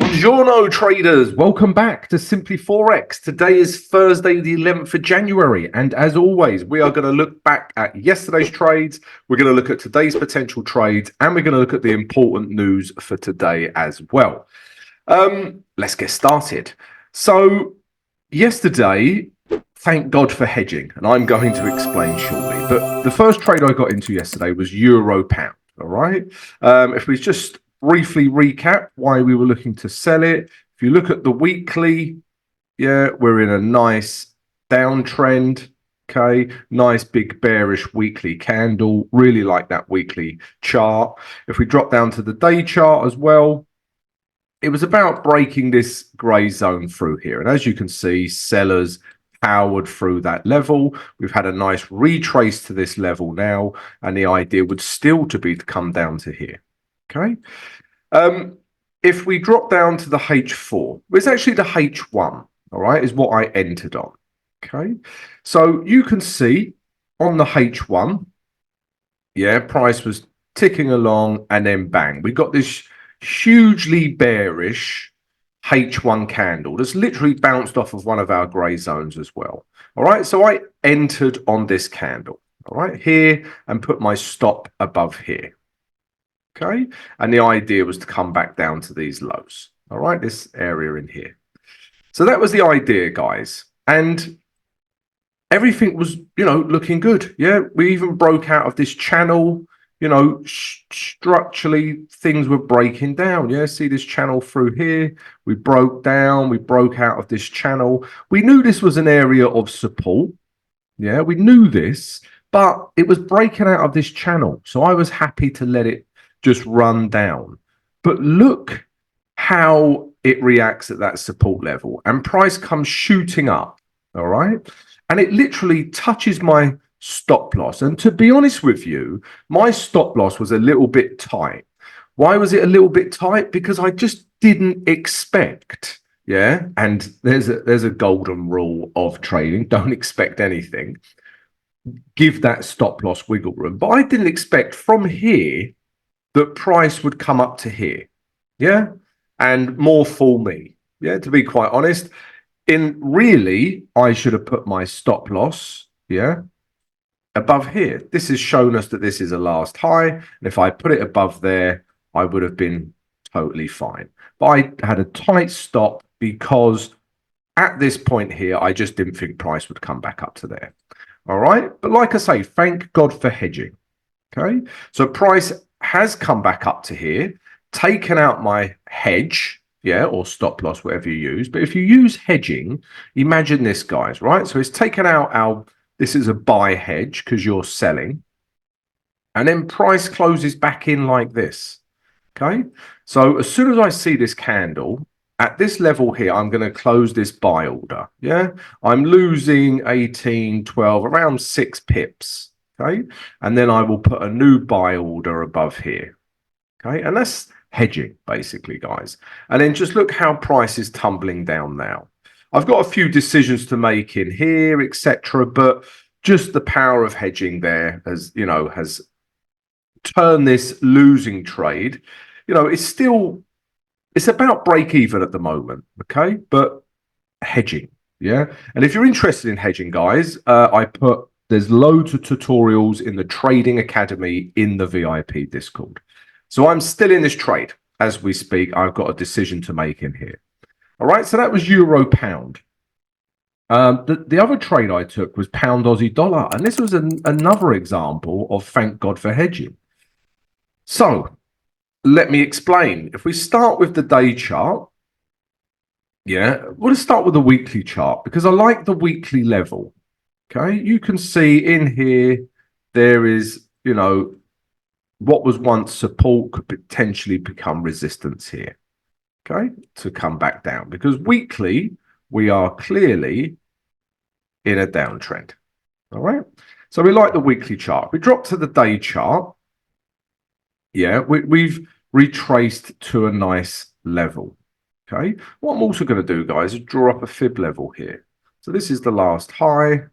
Buongiorno traders, welcome back to Simply Forex. Today is Thursday the 11th of January, and as always we are going to look back at yesterday's trades, we're going to look at today's potential trades, and we're going to look at the important news for today as well. Let's get started. So yesterday, thank God for hedging, and I'm going to explain shortly, but the first trade I got into yesterday was Euro Pound. All right, if we just briefly recap why we were looking to sell it. If you look at the weekly, yeah, we're in a nice downtrend. Okay, nice big bearish weekly candle. Really like that weekly chart. If we drop down to the day chart as well, it was about breaking this grey zone through here. And as you can see, sellers powered through that level. We've had a nice retrace to this level now, and the idea would still to be to come down to here. Okay, if we drop down to the H4, it's actually the H1, all right, is what I entered on. Okay, so you can see on the H1, yeah, price was ticking along, and then bang, we got this hugely bearish H1 candle that's literally bounced off of one of our grey zones as well. All right, so I entered on this candle, all right, here, and put my stop above here. Okay, and the idea was to come back down to these lows. All right, this area in here. So that was the idea, guys, and everything was, you know, looking good. Yeah, we even broke out of this channel. You know, structurally things were breaking down. Yeah, see this channel through here. We broke down. We broke out of this channel. We knew this was an area of support. Yeah, we knew this, but it was breaking out of this channel. So I was happy to let it just run down. But look how it reacts at that support level, and price comes shooting up. All right, and it literally touches my stop loss. And to be honest with you, my stop loss was a little bit tight. Why was it a little bit tight? Because I just didn't expect. Yeah, and there's a golden rule of trading: don't expect anything. Give that stop loss wiggle room. But I didn't expect from here that price would come up to here, yeah, and more fool me, yeah, to be quite honest. Really, I should have put my stop loss, yeah, above here. This has shown us that this is a last high, and if I put it above there, I would have been totally fine. But I had a tight stop because at this point here, I just didn't think price would come back up to there. All right, but like I say, thank God for hedging. Okay, so price has come back up to here, taken out my hedge, yeah, or stop loss, whatever you use. But if you use hedging, imagine this, guys, right? So it's taken out this is a buy hedge because you're selling, and then price closes back in like this. Okay, so as soon as I see this candle at this level here, I'm going to close this buy order. Yeah, I'm losing 18, 12, around 6 pips. Okay, and then I will put a new buy order above here. Okay, and that's hedging basically, guys. And then just look how price is tumbling down now. I've got a few decisions to make in here, etc., but just the power of hedging there has, you know, has turned this losing trade. You know, it's about break even at the moment. Okay, but hedging, yeah. And if you're interested in hedging, guys, there's loads of tutorials in the Trading Academy in the VIP Discord. So I'm still in this trade as we speak. I've got a decision to make in here. All right, so that was Euro Pound. The other trade I took was Pound Aussie Dollar, and this was another example of thank God for hedging. So let me explain. If we start with the day chart, yeah, we'll start with the weekly chart because I like the weekly level. Okay, you can see in here, there is, you know, what was once support could potentially become resistance here. Okay, to come back down because weekly, we are clearly in a downtrend. All right, so we like the weekly chart. We drop to the day chart. Yeah, we've retraced to a nice level. Okay, what I'm also going to do, guys, is draw up a fib level here. So this is the last high.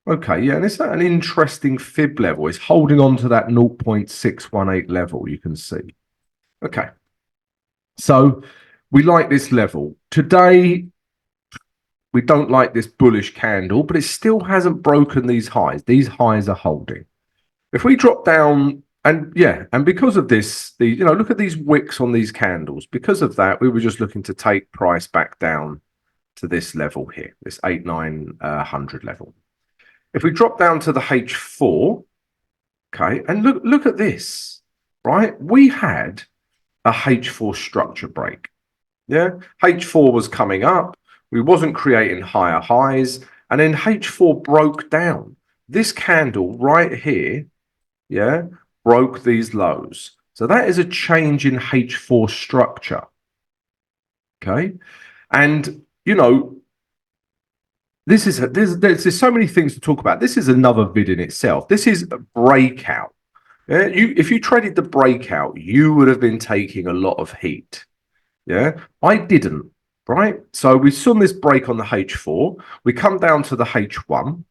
Okay, yeah, and it's at an interesting fib level. It's holding on to that 0.618 level, you can see. Okay. So we like this level. Today, we don't like this bullish candle, but it still hasn't broken these highs. These highs are holding. If we drop down, and yeah, and because of this, look at these wicks on these candles. Because of that, we were just looking to take price back down to this level here, this 8900 level. If we drop down to the H4, okay, and look at this, right? We had a H4 structure break. Yeah, H4 was coming up. We wasn't creating higher highs, and then H4 broke down. This candle right here, yeah, broke these lows. So that is a change in H4 structure. Okay, and there's so many things to talk about. This is another vid in itself. This is a breakout. Yeah, if you traded the breakout, you would have been taking a lot of heat. Yeah, I didn't. Right. So we saw this break on the H4. We come down to the H1.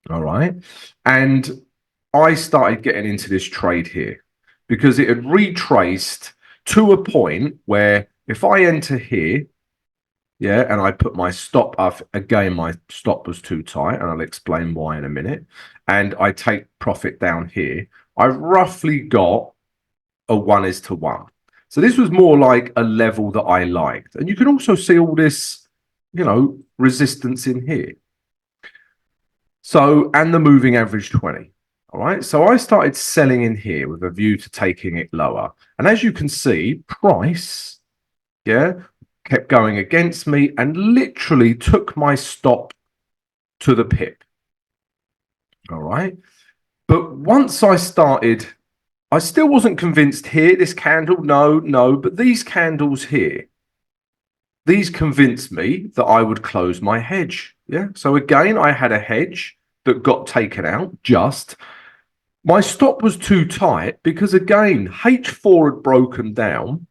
All right. And I started getting into this trade here because it had retraced to a point where if I enter here, yeah, and I put my stop up again, my stop was too tight, and I'll explain why in a minute. And I take profit down here. I've roughly got a 1:1. So this was more like a level that I liked. And you can also see all this, resistance in here. So, and the moving average 20. All right. So I started selling in here with a view to taking it lower. And as you can see, price, yeah, kept going against me and literally took my stop to the pip. All right. But once I started, I still wasn't convinced here, this candle, no, but these candles here, these convinced me that I would close my hedge. Yeah. So again, I had a hedge that got taken out just. My stop was too tight because again, H4 had broken down.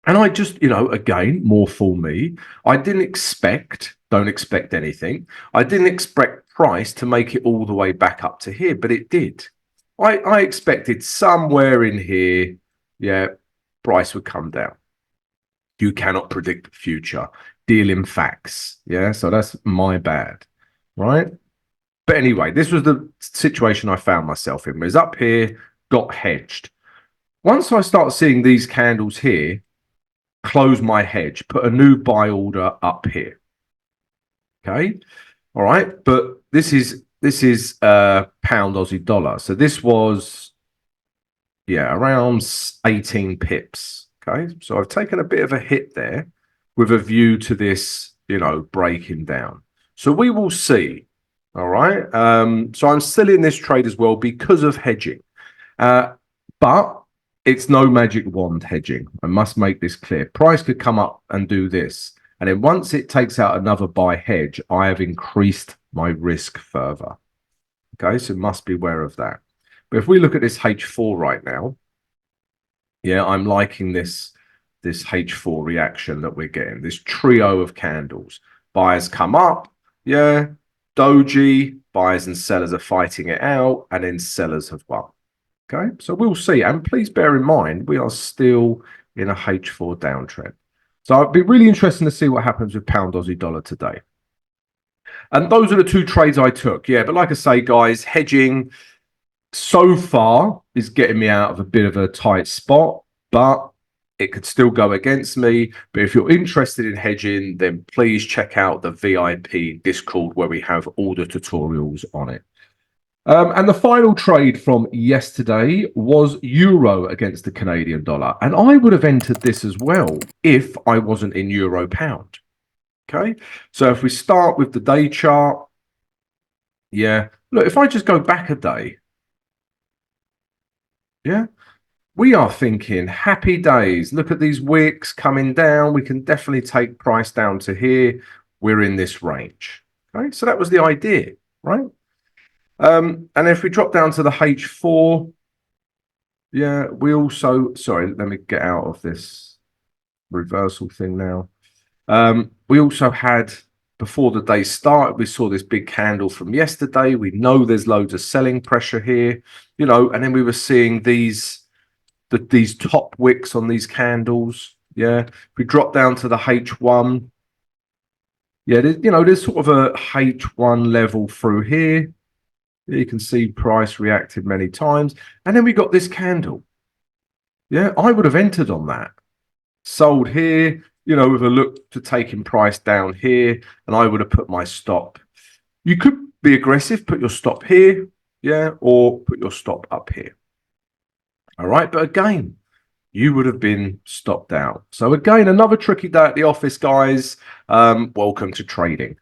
And I just, again, more for me, I don't expect anything. I didn't expect price to make it all the way back up to here, but it did. I expected somewhere in here, yeah, price would come down. You cannot predict the future. Deal in facts. Yeah, so that's my bad, right? But anyway, this was the situation I found myself in. Was up here, got hedged. Once I start seeing these candles here, close my hedge, put a new buy order up here. Okay, all right, but this is pound Aussie dollar. So this was, yeah, around 18 pips. Okay, so I've taken a bit of a hit there with a view to this, breaking down. So we will see. All right. So I'm still in this trade as well because of hedging. But it's no magic wand hedging. I must make this clear. Price could come up and do this. And then once it takes out another buy hedge, I have increased my risk further. Okay, so must be aware of that. But if we look at this H4 right now, yeah, I'm liking this H4 reaction that we're getting, this trio of candles. Buyers come up, yeah, doji, buyers and sellers are fighting it out, and then sellers have won. Okay, so we'll see. And please bear in mind, we are still in a H4 downtrend. So it'd be really interesting to see what happens with pound Aussie dollar today. And those are the two trades I took. Yeah, but like I say, guys, hedging so far is getting me out of a bit of a tight spot, but it could still go against me. But if you're interested in hedging, then please check out the VIP Discord where we have all the tutorials on it. And the final trade from yesterday was euro against the Canadian dollar. And I would have entered this as well if I wasn't in euro pound. Okay, so if we start with the day chart, yeah, look, if I just go back a day, yeah, we are thinking happy days. Look at these wicks coming down. We can definitely take price down to here. We're in this range. Okay, so that was the idea, right? And if we drop down to the H4, yeah, we also, sorry, let me get out of this reversal thing now. We also had, before the day started, we saw this big candle from yesterday. We know there's loads of selling pressure here, and then we were seeing these these top wicks on these candles. Yeah, if we drop down to the H1, yeah, there's sort of a H1 level through here. You can see price reacted many times, and then we got this candle. Yeah, I would have entered on that, sold here, with a look to taking price down here, and I would have put my stop. You could be aggressive, put your stop here, yeah, or put your stop up here. All right, but again, you would have been stopped out. So again, another tricky day at the office, guys. Welcome to trading.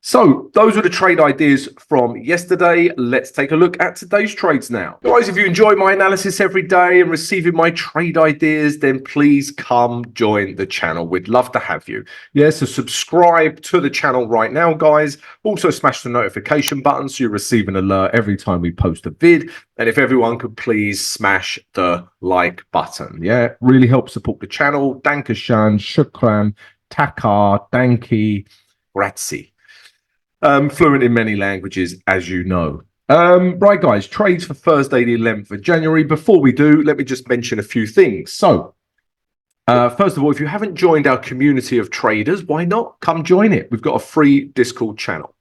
So those are the trade ideas from yesterday. Let's take a look at today's trades now. Guys, if you enjoy my analysis every day and receiving my trade ideas, then please come join the channel. We'd love to have you. Yeah, so subscribe to the channel right now, guys. Also smash the notification button so you receive an alert every time we post a vid. And if everyone could please smash the like button. Yeah, it really helps support the channel. Dankeschön, shukran, takar, danki, grazie. Fluent in many languages, as you know. Right, guys, trades for Thursday, the 11th of January. Before we do, let me just mention a few things. So, first of all, if you haven't joined our community of traders, why not? Come join it. We've got a free Discord channel.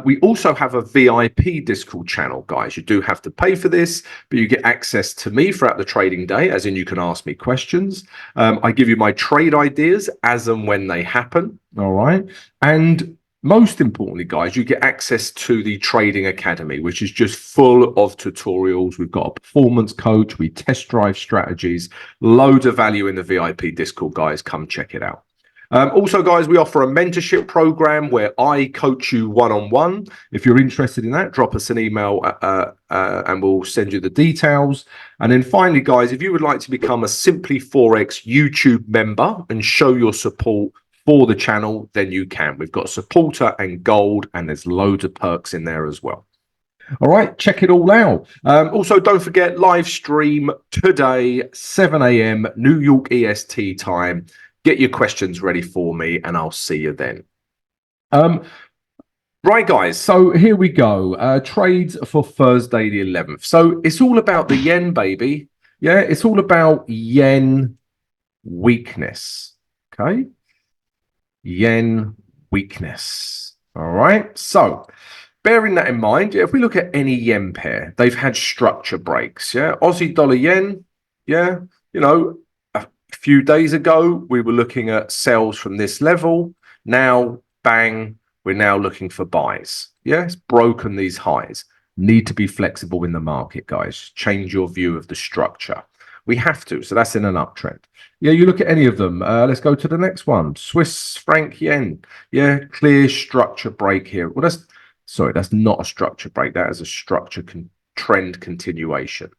We also have a VIP Discord channel, guys. You do have to pay for this, but you get access to me throughout the trading day, as in you can ask me questions. I give you my trade ideas as and when they happen. All right. And most importantly, guys, you get access to the Trading Academy, which is just full of tutorials. We've got a performance coach. We test drive strategies. Loads of value in the VIP Discord, guys. Come check it out. Also, guys, we offer a mentorship program where I coach you one-on-one. If you're interested in that, drop us an email and we'll send you the details. And then finally, guys, if you would like to become a Simply Forex YouTube member and show your support for the channel, then you can. We've got supporter and gold, and there's loads of perks in there as well. All right, check it all out. Also, don't forget, live stream today, 7 a.m. New York EST time. Get your questions ready for me, and I'll see you then. Right, guys, so here we go. Trades for Thursday the 11th. So it's all about the yen, baby. Yeah, it's all about yen weakness. Okay. Yen weakness. All right. So bearing that in mind, if we look at any yen pair, they've had structure breaks. Yeah. Aussie dollar yen. Yeah. A few days ago, we were looking at sells from this level. Now, bang, we're now looking for buys. Yeah. It's broken these highs. Need to be flexible in the market, guys. Change your view of the structure. We have to. So that's in an uptrend. Yeah, you look at any of them. Let's go to the next one. Swiss franc yen. Yeah, clear structure break here. Well, that's not a structure break. That is a structure trend continuation.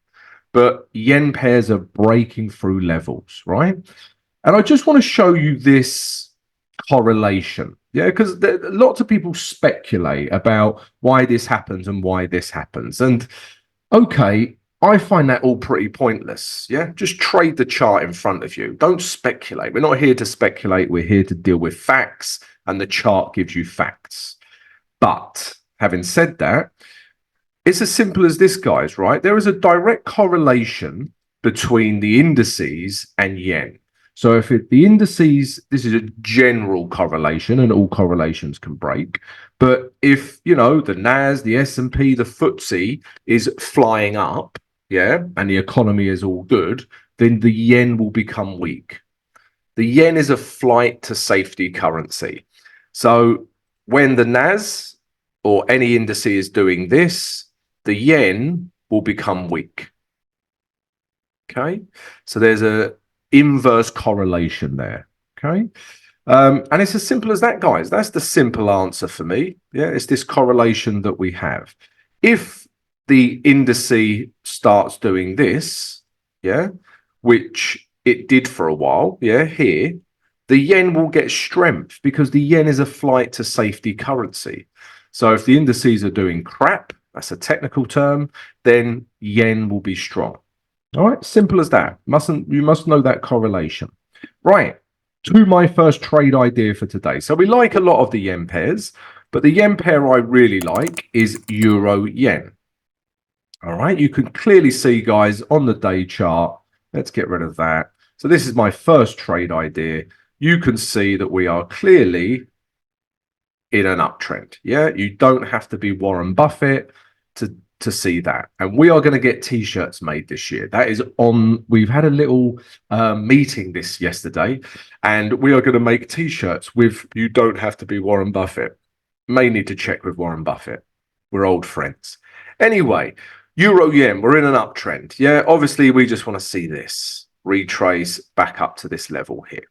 But yen pairs are breaking through levels, right? And I just want to show you this correlation. Yeah, because lots of people speculate about why this happens and why this happens. And okay, I find that all pretty pointless. Yeah, just trade the chart in front of you. Don't speculate. We're not here to speculate. We're here to deal with facts, and the chart gives you facts. But having said that, it's as simple as this, guys, right? There is a direct correlation between the indices and yen. So if the indices, this is a general correlation, and all correlations can break. But if, the NAS, the S&P, the FTSE is flying up, yeah, and the economy is all good, then the yen will become weak. The yen is a flight to safety currency. So when the NAS or any indice is doing this, the yen will become weak. Okay, so there's a inverse correlation there. Okay, and it's as simple as that, guys. That's the simple answer for me. Yeah, it's this correlation that we have. If the indice starts doing this, yeah, which it did for a while, yeah, here, the yen will get strength because the yen is a flight to safety currency. So if the indices are doing crap, that's a technical term, then yen will be strong. All right, simple as that. You must know that correlation. Right, to my first trade idea for today. So we like a lot of the yen pairs, but the yen pair I really like is euro yen. All right, you can clearly see, guys, on the day chart, Let's get rid of that. So this is my first trade idea. You can see that we are clearly in an uptrend. Yeah, you don't have to be Warren Buffett to see that. And we are going to get t-shirts made this year. That is on. We've had a little meeting this yesterday, and we are going to make t-shirts with "You don't have to be Warren Buffett." May need to check with Warren Buffett. We're old friends. Anyway, Euro Yen, we're in an uptrend. Yeah, obviously we just want to see this retrace back up to this level here.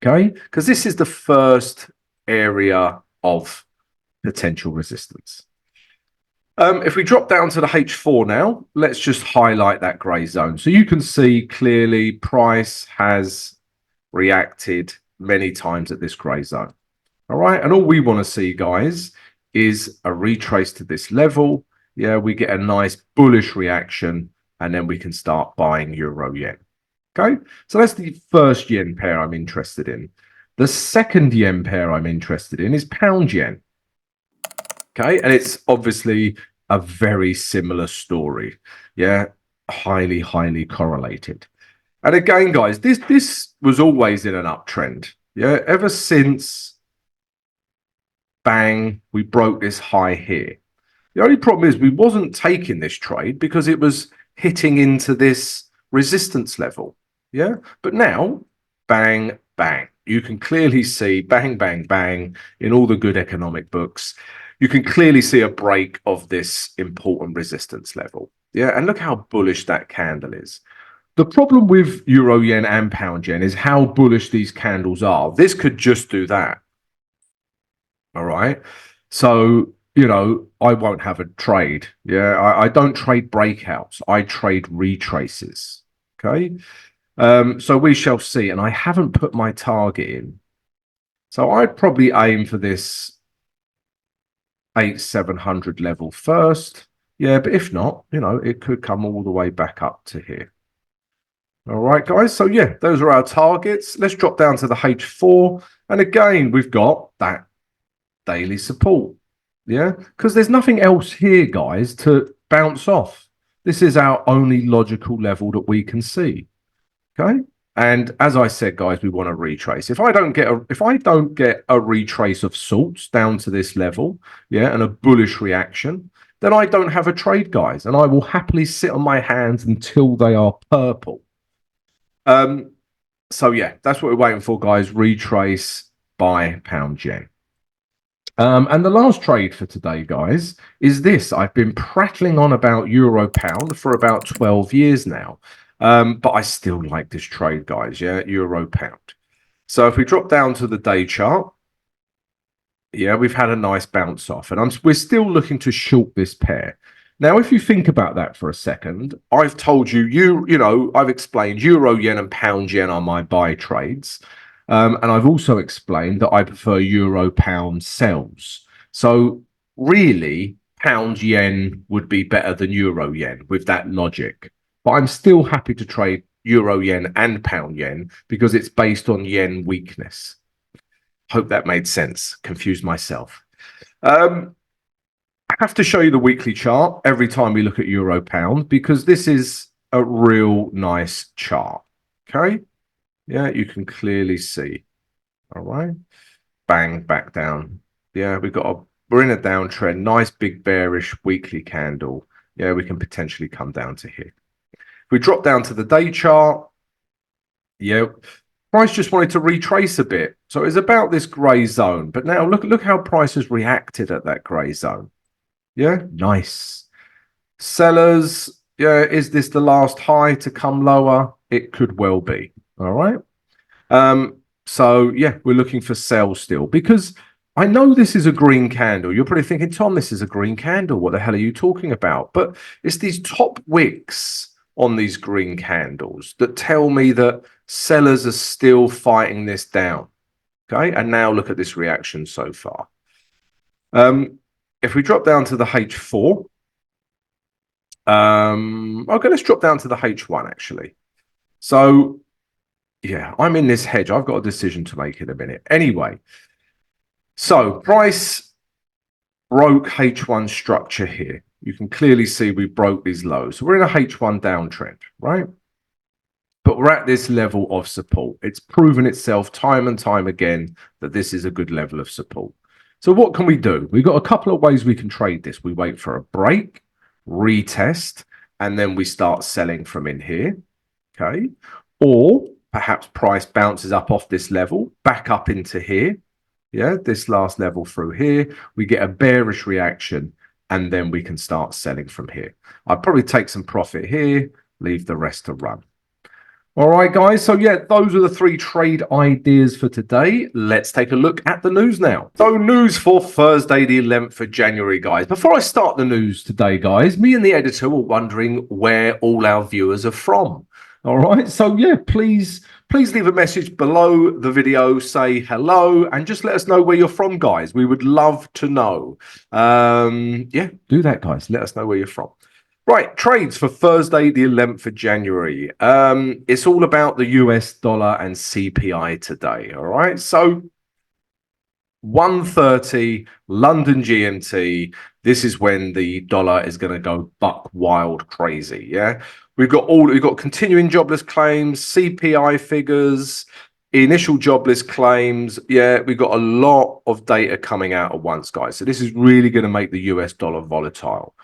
Okay, because this is the first area of potential resistance. If we drop down to the H4 now, let's just highlight that grey zone. So you can see clearly price has reacted many times at this grey zone. All right, and all we want to see, guys, is a retrace to this level. Yeah, we get a nice bullish reaction, and then we can start buying Euro Yen. Okay, so that's the first yen pair I'm interested in. The second yen pair I'm interested in is pound yen. Okay, and it's obviously a very similar story. Yeah, highly, highly correlated. And again, guys, this was always in an uptrend. Yeah, ever since bang, we broke this high here. The only problem is we wasn't taking this trade because it was hitting into this resistance level. Yeah, but now, bang, bang. You can clearly see bang, bang, bang in all the good economic books. You can clearly see a break of this important resistance level. Yeah, and look how bullish that candle is. The problem with Euro Yen and Pound Yen is how bullish these candles are. This could just do that. All right. So, you know, I won't have a trade. Yeah, I don't trade breakouts. I trade retraces. Okay. So we shall see. And I haven't put my target in. So I'd probably aim for this 8,700 level first. Yeah, but if not, you know, it could come all the way back up to here. All right, guys. So yeah, those are our targets. Let's drop down to the H4. And again, we've got that daily support. Yeah, because there's nothing else here, guys, to bounce off. This is our only logical level that we can see. Okay. And as I said, guys, we want to retrace. If I don't get a retrace of sorts down to this level, yeah, and a bullish reaction, then I don't have a trade, guys, and I will happily sit on my hands until they are purple. So yeah, that's what we're waiting for, guys. Retrace by pound yen. And the last trade for today, guys, is this. I've been prattling on about euro pound for about 12 years now. But I still like this trade, guys. Yeah, euro pound. So if we drop down to the day chart, yeah, we've had a nice bounce off, and we're still looking to short this pair. Now, if you think about that for a second, I've told you, you know, I've explained euro yen and pound yen are my buy trades. And I've also explained that I prefer euro pound sells. So really, pound yen would be better than euro yen with that logic. But I'm still happy to trade euro yen and pound yen because it's based on yen weakness. Hope that made sense. Confused myself. I have to show you the weekly chart every time we look at euro pound because this is a real nice chart. Okay. Yeah, you can clearly see. All right. Bang, back down. Yeah, we're in a downtrend. Nice big bearish weekly candle. Yeah, we can potentially come down to here. If we drop down to the day chart, yeah, price just wanted to retrace a bit. So it's about this grey zone. But now look how price has reacted at that grey zone. Yeah, nice. Sellers, yeah, is this the last high to come lower? It could well be. All right. So yeah, we're looking for sell still because I know this is a green candle. You're probably thinking, Tom, this is a green candle. What the hell are you talking about? But it's these top wicks on these green candles that tell me that sellers are still fighting this down. Okay, and now look at this reaction so far. If we drop down to the H4, okay, let's drop down to the H1 actually. So yeah, I'm in this hedge. I've got a decision to make in a minute. Anyway, so price broke H1 structure here. You can clearly see we broke these lows. So we're in a H1 downtrend, right? but we're at this level of support. It's proven itself time and time again that this is a good level of support. So what can we do? We've got a couple of ways we can trade this. We wait for a break, retest, and then we start selling from in here, okay? Or perhaps price bounces up off this level, back up into here, yeah, this last level through here. We get a bearish reaction, and then we can start selling from here. I'd probably take some profit here, leave the rest to run. All right, guys. So, yeah, those are the 3 trade ideas for today. Let's take a look at the news now. So, news for Thursday, the 11th of January, guys. Before I start the news today, guys, me and the editor were wondering where all our viewers are from. All right. So, yeah, please leave a message below the video. Say hello and just let us know where you're from, guys. We would love to know. Yeah, do that, guys. Let us know where you're from. Right, trades for Thursday, the 11th of January. It's all about the US dollar and CPI today, all right? So 1:30 London GMT, this is when the dollar is going to go buck wild crazy, yeah? We've got continuing jobless claims, CPI figures, initial jobless claims. Yeah, we've got a lot of data coming out at once, guys. So this is really going to make the US dollar volatile.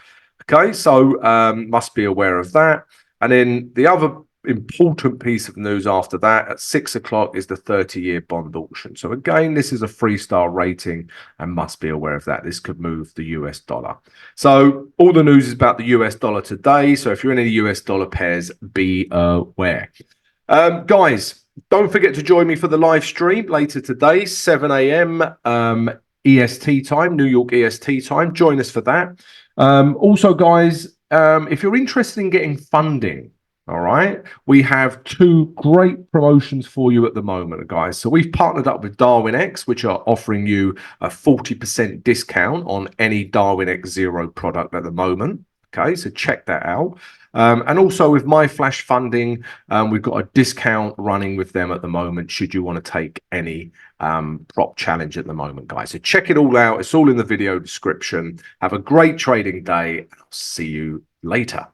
Okay, so must be aware of that. And then the other important piece of news after that at 6 o'clock is the 30-year bond auction. So again, this is a 3-star rating and must be aware of that. This could move the US dollar. So all the news is about the US dollar today. So if you're in any US dollar pairs, be aware. Guys, don't forget to join me for the live stream later today, 7 a.m. EST time, New York EST time. Join us for that. Also, guys, if you're interested in getting funding, all right, we have 2 great promotions for you at the moment, guys. So we've partnered up with DarwinX, which are offering you a 40% discount on any DarwinX Zero product at the moment. Okay, so check that out. And also with My Flash Funding, we've got a discount running with them at the moment should you want to take any prop challenge at the moment, guys. So check it all out. It's all in the video description. Have a great trading day. I'll see you later.